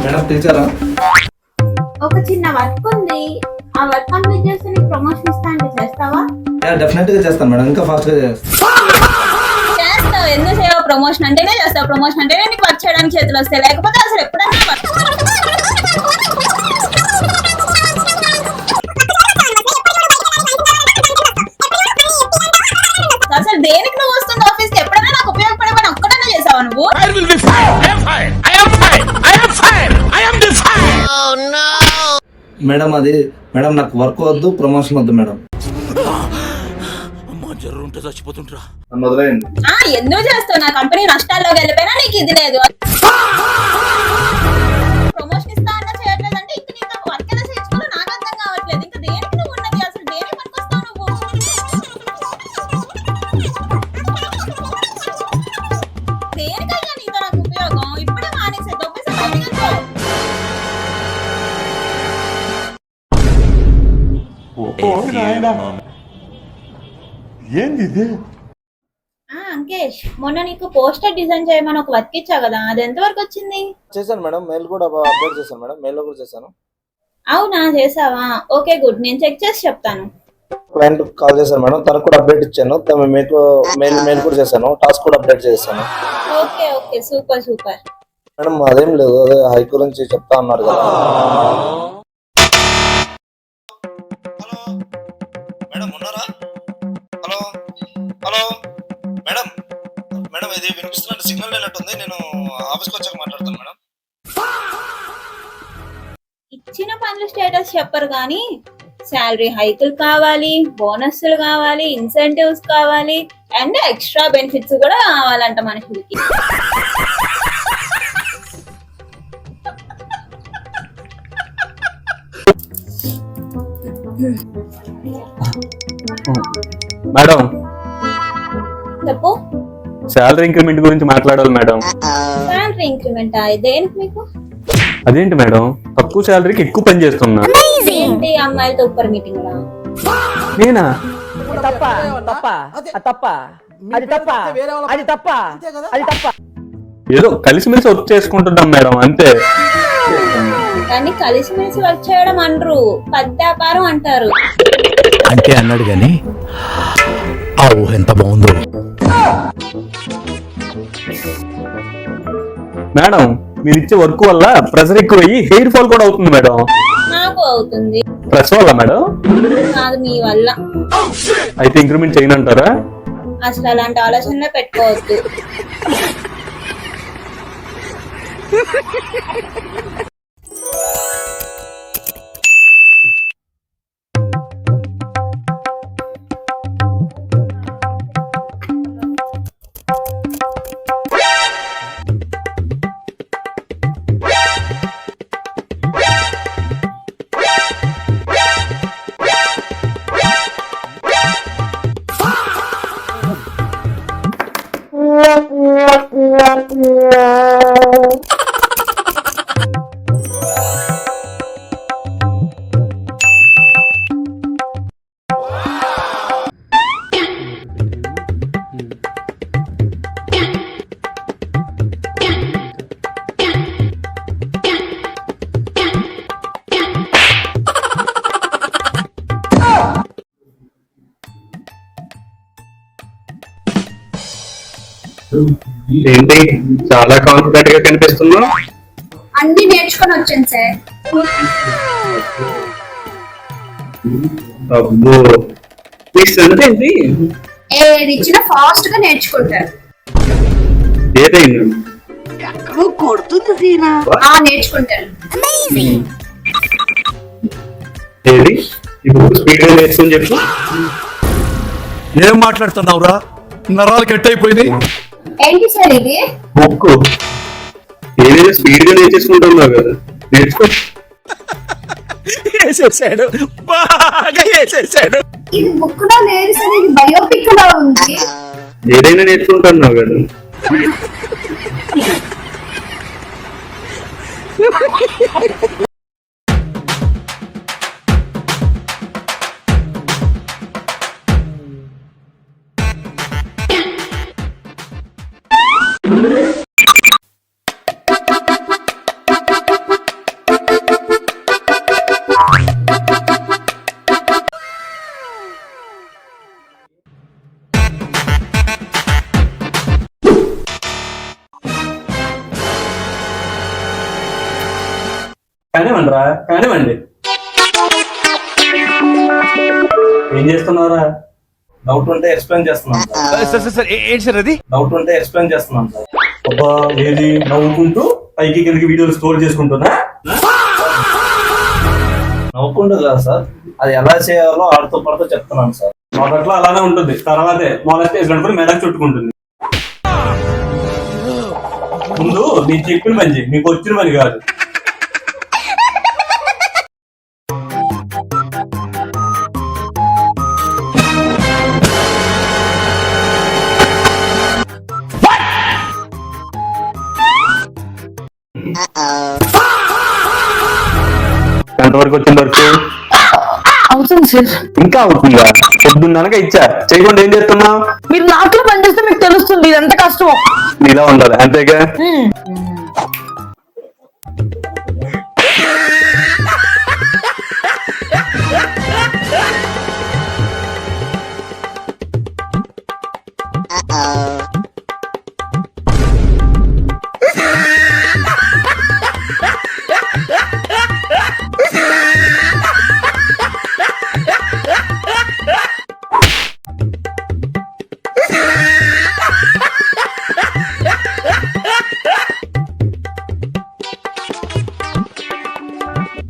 Madam టీచరా? ఒక చిన్న work ఉంది, ఆ వర్క్ కంప్లీట్ చేస్తే నీకు ప్రమోషన్ ఇస్తా అంటే చేస్తావా? డెఫినెట్ గా చేస్తాను మేడం, ఇంకా ఫాస్ట్ గా చేస్తాను. చేస్తావు, ఎందుకు చేయవు? ప్రమోషన్ అంటేనే చేస్తావు, ప్రమోషన్ అంటేనే నీకు వర్క్ చేయడానికి చేతులు వస్తాయి, లేకపోతే అసలు ఎప్పుడన్నా అసలు దేనికి నువ్వు వస్తుంది ఆఫీస్కి? ఎప్పుడైనా నాకు ఉపయోగపడే పని ఒక్కడన్నా చేసావా నువ్వు? మేడం అది మేడం నాకు వర్క్ వద్దు, ప్రమోషన్ వద్దు మేడం. నన్ను వదిలేయండి. ఎందుకు చేస్తావు? నా కంపెనీ నష్టాల్లోకి వెళ్ళిపోయినా నీకు ఇది లేదు. ప్రమోషన్ ఇస్తా అన్నా చేయట్లేదు అంటే ఇంక నీకు వర్క్ ఎలా చేయించుకోవాలో నాకు అర్థం కావట్లేదు. ఇంకా దేనికి నువ్వు ఉన్నది? అసలు దేనికి పనికొస్తావు నువ్వు? దేనికయ్యా నీతో నాకు ఉపయోగం? ఇప్పుడే మానేసే దొబ్బేసే అంకేష్, మొన్న నీకు పోస్టర్ డిజైన్ చేయమని ఒక వర్క్ ఇచ్చా కదా, అది ఎంత వరకు వచ్చింది? చేశాను మేడం, మెయిల్ కూడా అప్డేట్ చేశాను మేడం, మెయిల్ లో కూడా చేశాను. అవునా, చేసావా? ఓకే గుడ్, నేను చెక్ చేసి చెప్తాను. క్లయింట్ కాల్ చేశాను మేడం, తనకు కూడా అప్డేట్ ఇచ్చాను. మీకు మెయిల్ కూడా చేశాను, టాస్క్ కూడా అప్డేట్ చేశాను. Okay okay, super super. Madam అదేం లేదు, అదే హై గురించి చెప్తా అన్నారు కదా. మేడం ఉన్నారా? హలో హలో మేడం, మేడం ఇది వినిపిస్తున్నట్టు సిగ్నల్ లేనట్టుంది, నేను ఆఫీస్కి వచ్చాక మాట్లాడతాను మేడం. ఇచ్చిన పనులు స్టేటస్ చెప్పరు కానీ శాలరీ హైకులు కావాలి, బోనస్లు కావాలి, ఇన్సెంటివ్స్ కావాలి, అండ్ ఎక్స్ట్రా బెనిఫిట్స్ కూడా కావాలంట మనుషులకి. మేడం చెప్పు. శాలరీ ఇంక్రిమెంట్ గురించి మాట్లాడాలి మేడం. శాలరీ ఇంక్రిమెంట్ దేనికి మీకు? అదేంటి మేడం, తక్కువ శాలరీకి ఎక్కువ పని చేస్తున్నా. ఏంటి అమ్మాయిలతో ఉప్పర్ మీటింగ్ లా? నేనా? ఏదో కలిసిమెలిసి వర్క్ చేసుకుంటున్నాం మేడం, అంతే. దాన్ని కలిసిమెలిసి వర్క్ చేయడం అనరు, పద్యాపారం అంటారు. అంటే అన్నాడు గాని ఆ ఊహ ఎంత బాగుందో. మేడం మీరు ఇచ్చే వర్క్ వల్ల ప్రెషర్ ఎక్కువయ్యి హెయిర్ ఫాల్ కూడా అవుతుంది మేడం. నాకు అవుతుంది. ప్రెస్ వల్ల మేడం? కాదు, మీ వల్ల. అయితే ఇంక్రిమెంట్ చేయనంటారా? అసలు అలాంటి ఆలోచనలే పెట్టుకోవద్దు. ఏంటి చాలా కాన్ఫిడెంట్ గా కనిపిస్తున్నా? అన్ని నేర్చుకొని వచ్చాను సార్. అబ్బో, మీ స్ట్రెంత్ ఏంటి? ఏది ఇచ్చినా ఫాస్ట్ గా నేర్చుకుంటారు. ఏదైనా నేర్చుకుంటారు. ఏది ఇప్పుడు స్పీడ్ గా నేర్చుకుని చెప్పు. ఏం మాట్లాడుతున్నావురా, నరాలు కట్ అయిపోయింది. ఏంటి సార్ ఇది? బుక్ ఏదైనా స్పీడ్ గా నేర్చేసుకుంటున్నావు కదా, నేర్చుకో. వేసేసాడు, బాగా వేసేసాడు. ఇది బుక్ లో లేదు సార్, ఇది బయోపిక్ లో ఉంది. ఏదైనా నేర్చుకుంటున్నావు కదా. కానివ్వండిరా కానివ్వండి. ఏం చేస్తున్నారా? డౌట్ ఉంటే ఎక్స్ప్లెయిన్ చేస్తున్నాను సార్. ఏంటి సార్ అది? డౌట్ ఉంటే ఎక్స్ప్లెయిన్ చేస్తున్నాను సార్. అబ్బా ఏది నవ్వుకుంటూ పైకి కిందకి వీడియోలు స్టోర్ చేసుకుంటున్నా? నవ్వుకుంటూ కదా సార్, అది ఎలా చేయాలో ఆడుతూ పడుతూ చెప్తున్నాను సార్. మొదట్లో అలానే ఉంటుంది, తర్వాతే మొదటి వేసినప్పుడు మెడకు చుట్టుకుంటుంది. ముందు నేను చెప్పిన పని చెయ్యి, నీకు వచ్చిన పని కాదు. ఎంతవరకు వచ్చింది వర్క్? అవుతుంది సార్. ఇంకా అవుతుందా? పొద్దున్ననగా ఇచ్చా, చేయకుండా ఏం చేస్తున్నావు? మీరు నాట్లో పనిచేస్తే మీకు తెలుస్తుంది ఇది ఎంత కష్టమో. నీలా ఉండాలి అంతేగా.